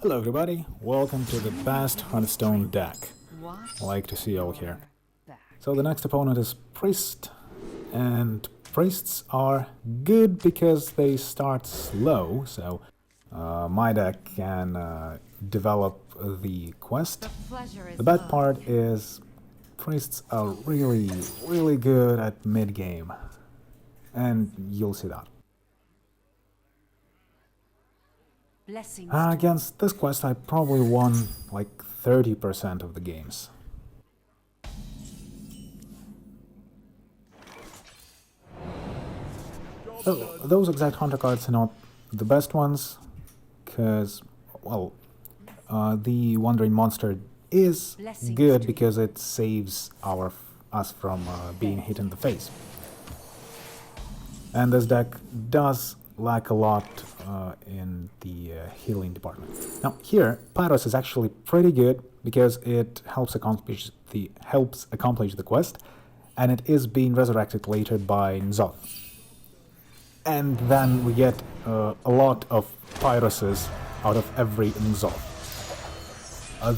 Hello everybody, welcome to the best Hearthstone deck. I like to see you all here. So the next opponent is Priest, and Priests are good because they start slow, so my deck can develop the quest. The bad part is Priests are really good at mid-game, and you'll see that. Against this quest I probably won like 30% of the games. So, those exact hunter cards are not the best ones, because, well, the Wandering Monster is good because it saves us from being hit in the face. And this deck does lack a lot in the healing department. Now here, Pyros is actually pretty good because it helps accomplish the quest, and it is being resurrected later by N'Zoth. And then we get a lot of Pyroses out of every N'Zoth.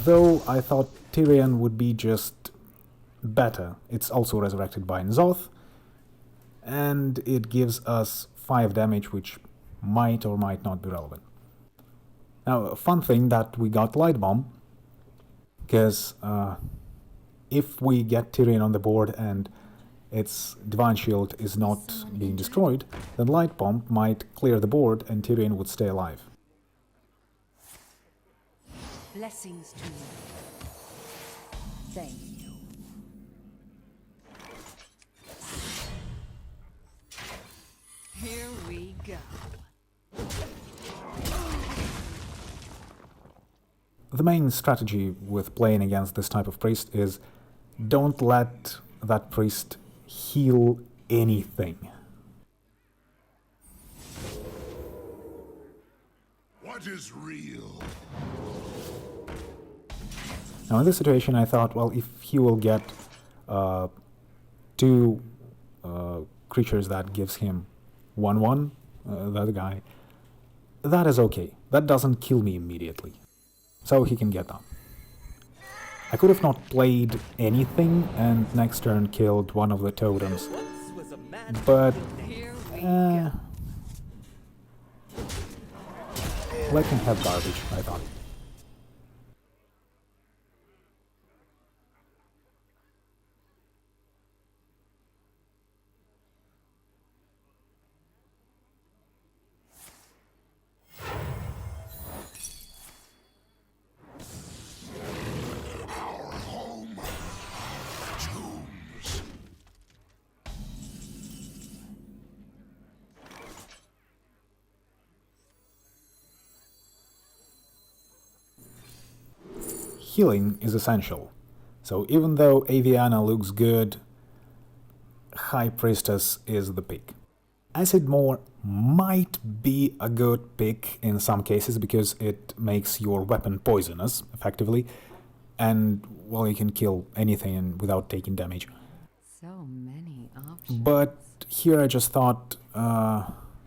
Though I thought Tyrion would be just better, it's also resurrected by N'Zoth, and it gives us 5 damage, which might or might not be relevant. Now, a fun thing that we got Light Bomb, because if we get Tyrion on the board and its Divine Shield is not being destroyed, then Light Bomb might clear the board and Tyrion would stay alive. Blessings to you. Thank you. Here we go. The main strategy with playing against this type of priest is don't let that priest heal anything. What is real? Now in this situation I thought, well, if he will get 2 creatures that gives him 1/1, the other guy, that is okay. That doesn't kill me immediately. So he can get that. I could have not played anything and next turn killed one of the totems, but let him have garbage, I thought. Healing is essential, so even though Aviana looks good, High Priestess is the pick. Acid Maw might be a good pick in some cases because it makes your weapon poisonous, effectively, and, well, you can kill anything without taking damage. So many options. But here I just thought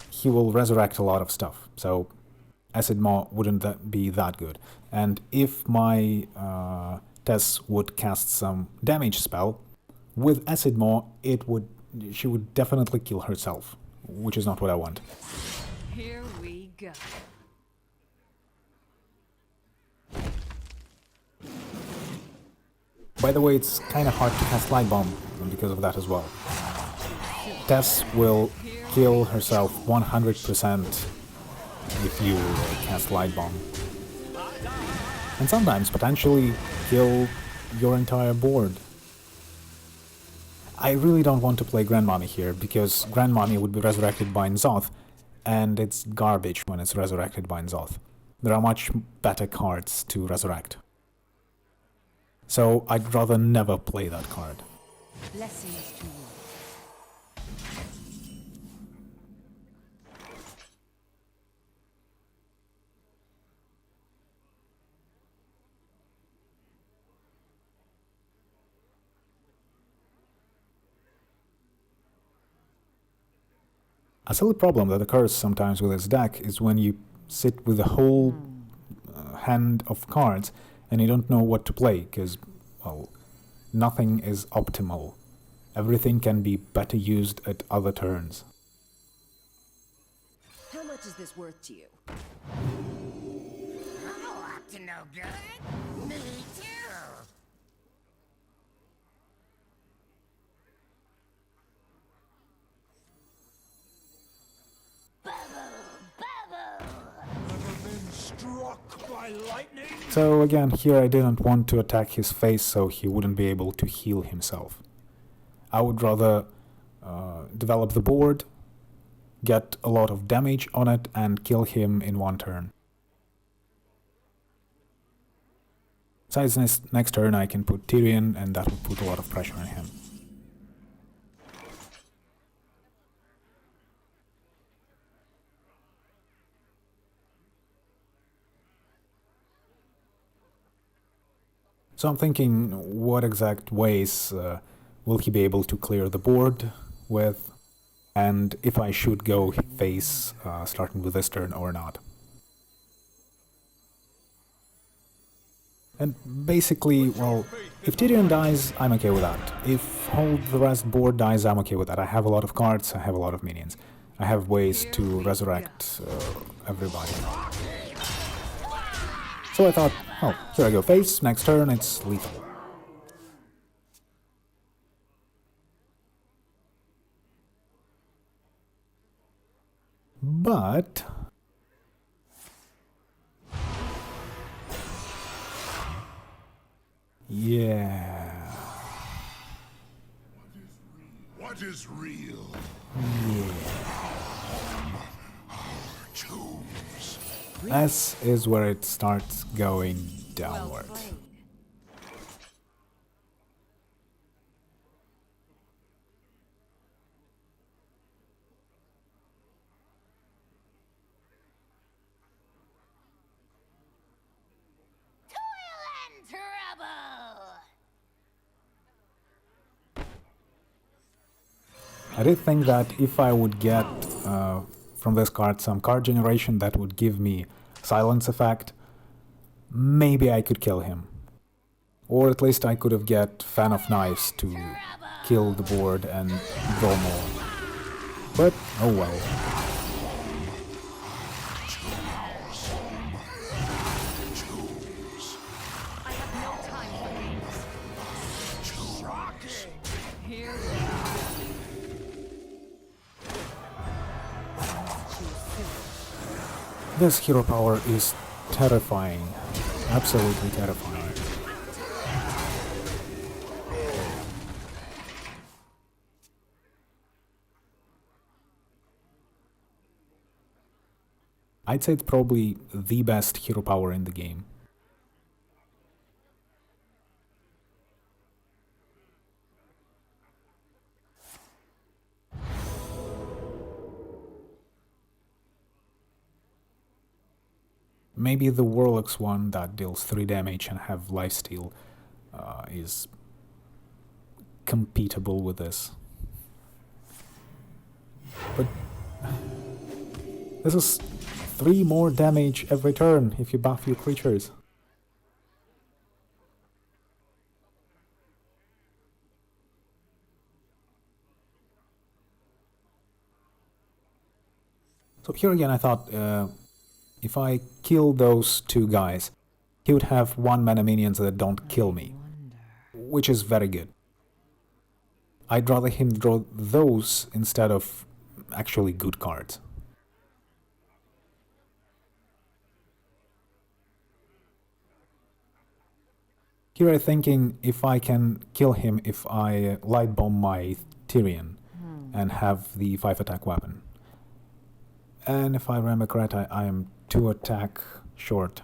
he will resurrect a lot of stuff, so Acid Maw wouldn't be that good. And if my Tess would cast some damage spell, with Acid Maw she would definitely kill herself, which is not what I want. Here we go. By the way, it's kinda hard to cast Light Bomb because of that as well. Tess will kill herself 100% if you cast Light Bomb. And sometimes potentially kill your entire board. I really don't want to play Grandmommy here, because Grandmommy would be resurrected by N'Zoth, and it's garbage when it's resurrected by N'Zoth. There are much better cards to resurrect. So I'd rather never play that card. Blessings to you. A silly problem that occurs sometimes with this deck is when you sit with a whole hand of cards and you don't know what to play, because, well, nothing is optimal. Everything can be better used at other turns. How much is this worth to you? I'm up to no good. Me too. So again, here I didn't want to attack his face so he wouldn't be able to heal himself. I would rather develop the board, get a lot of damage on it, and kill him in one turn. Besides, next turn I can put Tyrion, and that would put a lot of pressure on him. So I'm thinking, what exact ways will he be able to clear the board with, and if I should go face starting with this turn or not. And basically, well, if Tyrion dies, I'm okay with that. If Hold the Rest board dies, I'm okay with that. I have a lot of cards, I have a lot of minions. I have ways to resurrect everybody. So I thought, oh, here I go face, next turn it's lethal. But yeah. What is real? Tombs. S is where it starts going Well downwards. played. Toil and trouble. I did think that if I would get from this card some card generation that would give me silence effect, maybe I could kill him. Or at least I could have get Fan of Knives to kill the board and draw more. But oh well. I have no time for games. Here we This hero power is terrifying. Absolutely terrifying. I'd say it's probably the best hero power in the game. Maybe the Warlock's one that deals 3 damage and have lifesteal is compatible with this. But this is 3 more damage every turn if you buff your creatures. So here again I thought, if I kill those 2 guys, he would have 1 mana minions that don't kill me, which is very good. I'd rather him draw those instead of actually good cards. Here I'm thinking if I can kill him if I light bomb my Tyrion and have the 5 attack weapon. And if I remember correct, I am 2 attack short.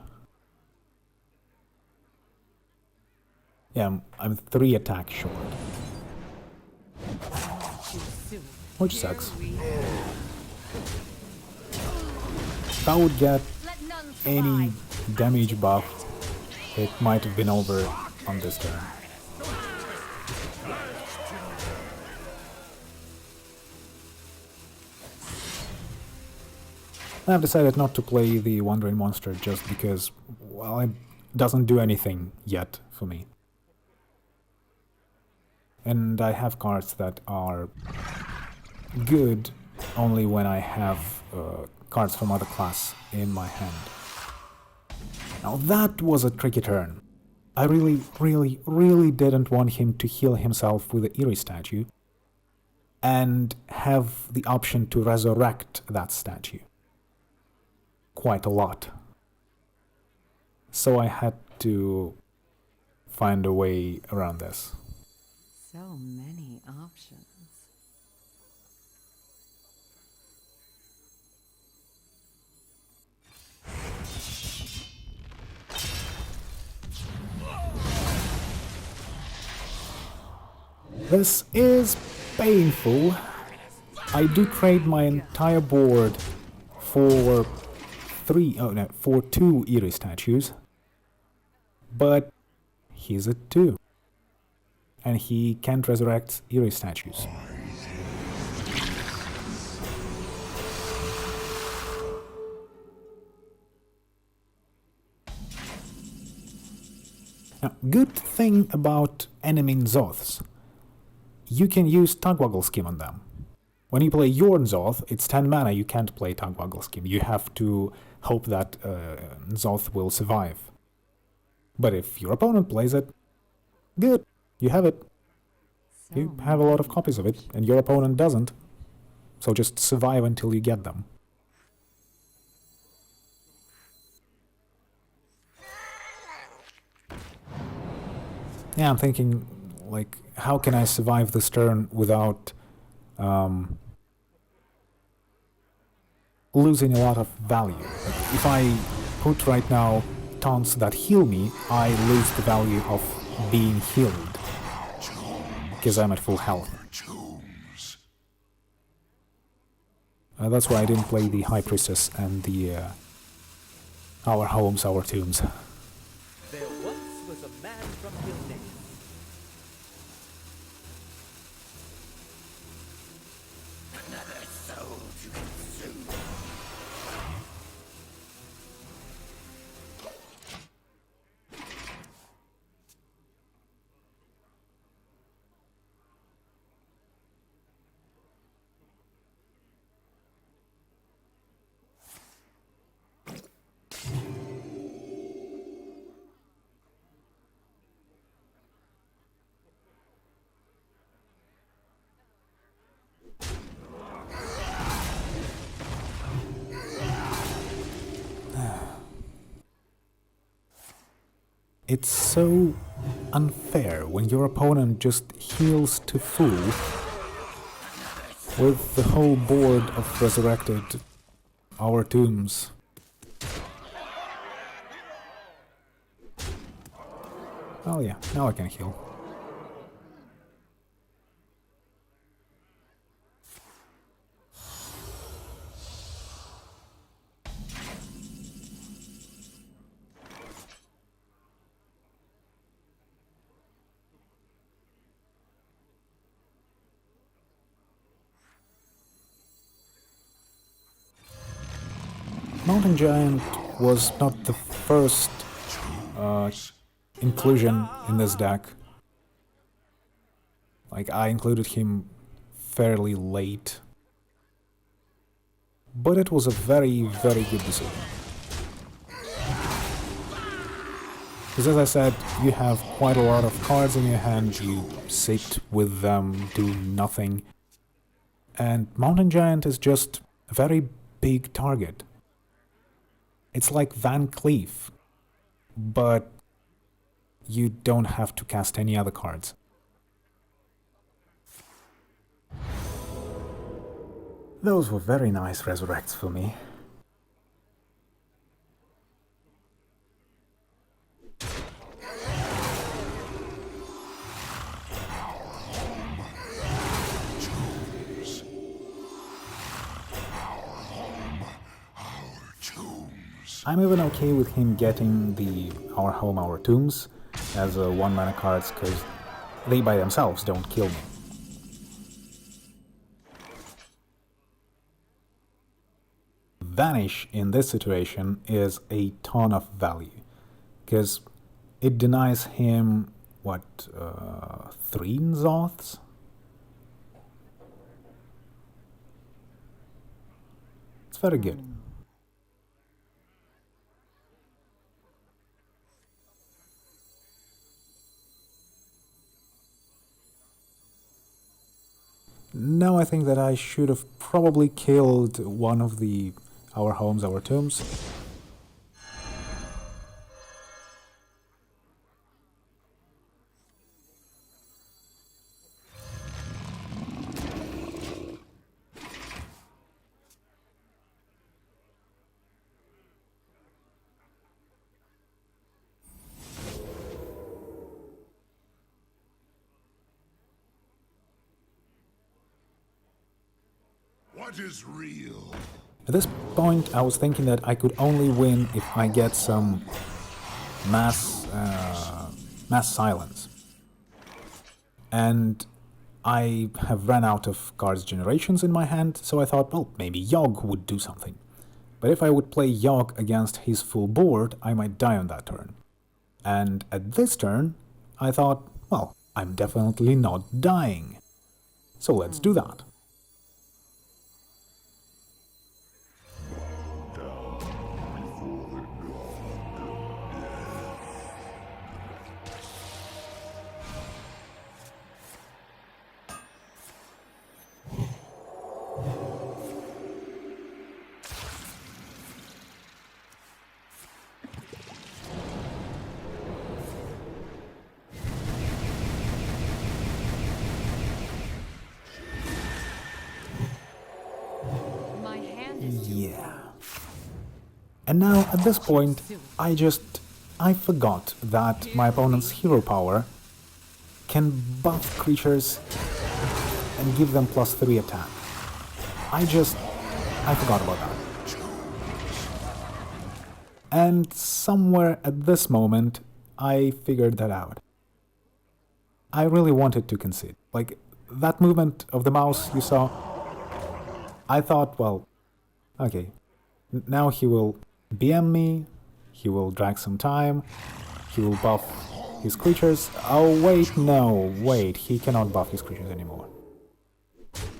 Yeah, I'm 3 attack short. Which sucks. If I would get Let none any survive. damage buff, it might have been over on this turn. I've decided not to play the Wandering Monster just because, well, it doesn't do anything yet for me. And I have cards that are good only when I have cards from other class in my hand. Now that was a tricky turn. I really didn't want him to heal himself with the Eerie statue and have the option to resurrect that statue. Quite a lot. So I had to find a way around this. So many options. This is painful. I do trade my entire board for for 2 Eerie statues. But he's a 2. And he can't resurrect Eerie statues. Now, good thing about enemy Zoths. You can use Tugwaggle Scheme on them. When you play your Zoth, it's 10 mana, you can't play Tugwaggle Scheme. You have to hope that Zoth will survive. But if your opponent plays it, good, you have it. You have a lot of copies of it, and your opponent doesn't. So just survive until you get them. Yeah, I'm thinking, like, how can I survive this turn without losing a lot of value? Like, if I put right now taunts that heal me, I lose the value of being healed because I'm at full health. That's why I didn't play the High Priestess and the Our Homes, Our Tombs. There once was a man from Gildan. Another soul to consume. It's so unfair when your opponent just heals to full with the whole board of resurrected Our Tombs. Oh yeah, now I can heal. Mountain Giant was not the first inclusion in this deck. Like, I included him fairly late. But it was a very good decision. Because as I said, you have quite a lot of cards in your hand, you sit with them, do nothing. And Mountain Giant is just a very big target. It's like Van Cleef, but you don't have to cast any other cards. Those were very nice resurrects for me. I'm even okay with him getting the Our Home, Our Tombs as a 1-mana cards, because they by themselves don't kill me. Vanish in this situation is a ton of value, because it denies him, what, 3 Nzoths? It's very good. Now I think that I should have probably killed one of our homes, our tombs. What is real? At this point, I was thinking that I could only win if I get some mass silence. And I have ran out of cards generations in my hand, so I thought, well, maybe Yogg would do something. But if I would play Yogg against his full board, I might die on that turn. And at this turn, I thought, well, I'm definitely not dying. So let's do that. My hand is Yeah. And now, at this point, I forgot that my opponent's hero power can buff creatures and give them +3 attack. I forgot about that. And somewhere at this moment, I figured that out. I really wanted to concede. Like, that movement of the mouse you saw, I thought, well, okay, now he will BM me, he will drag some time, he will buff his creatures. Oh, wait, no, wait, he cannot buff his creatures anymore.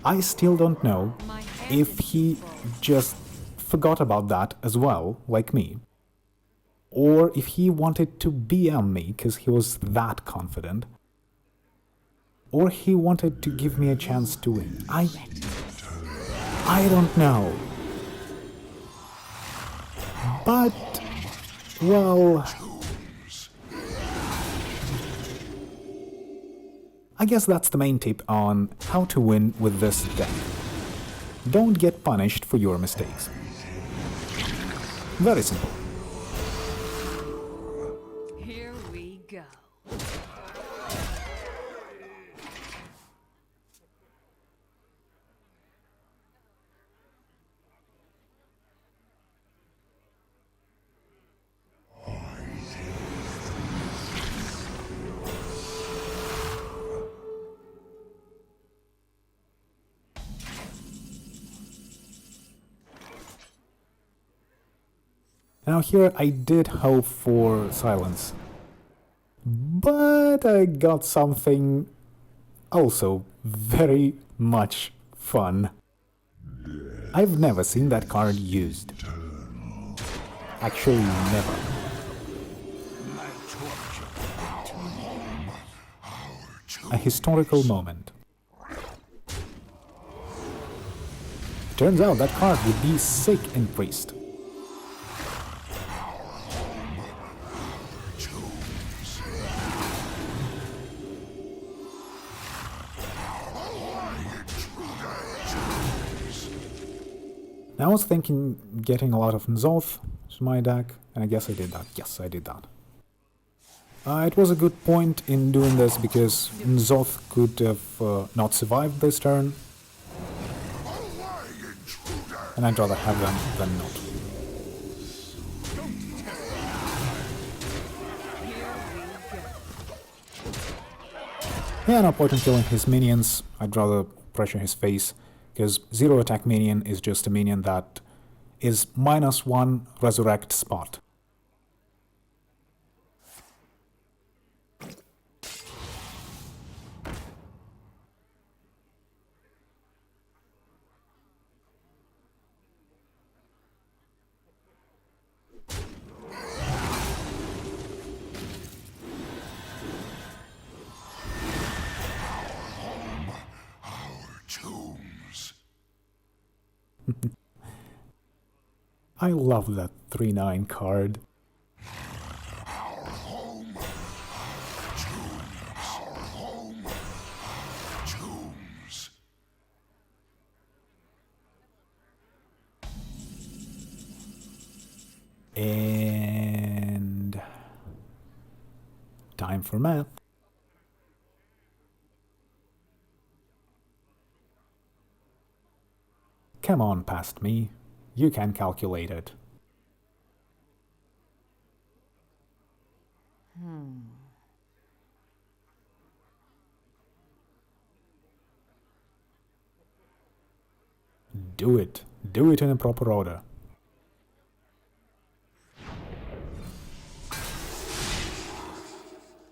I still don't know if he just forgot about that as well, like me, or if he wanted to BM me because he was that confident, or he wanted to give me a chance to win. I don't know. But, well, I guess that's the main tip on how to win with this deck. Don't get punished for your mistakes. Very simple. Here we go. Now here I did hope for silence, but I got something also very much fun. I've never seen that card used. Actually, never. A historical moment. Turns out that card would be sick in Priest. Now I was thinking getting a lot of Nzoth to my deck, and I guess I did that. Yes, I did that. It was a good point in doing this because Nzoth could have not survived this turn, and I'd rather have them than not. Yeah, no point in killing his minions. I'd rather pressure his face, because 0 attack minion is just a minion that is -1 resurrect spot. Tombs. I love that 3/9 card. Our home. Tombs. Our home. Tombs. And time for math. Come on, past me. You can calculate it. Do it. Do it in a proper order.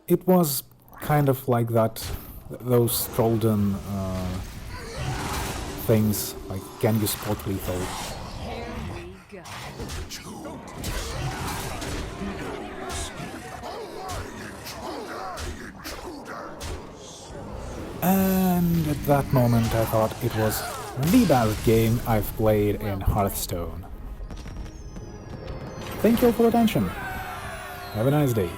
It was kind of like that, those Strolden things, like can you spot lethal? Here we go. And at that moment I thought it was the best game I've played in Hearthstone. Thank you all for attention. Have a nice day.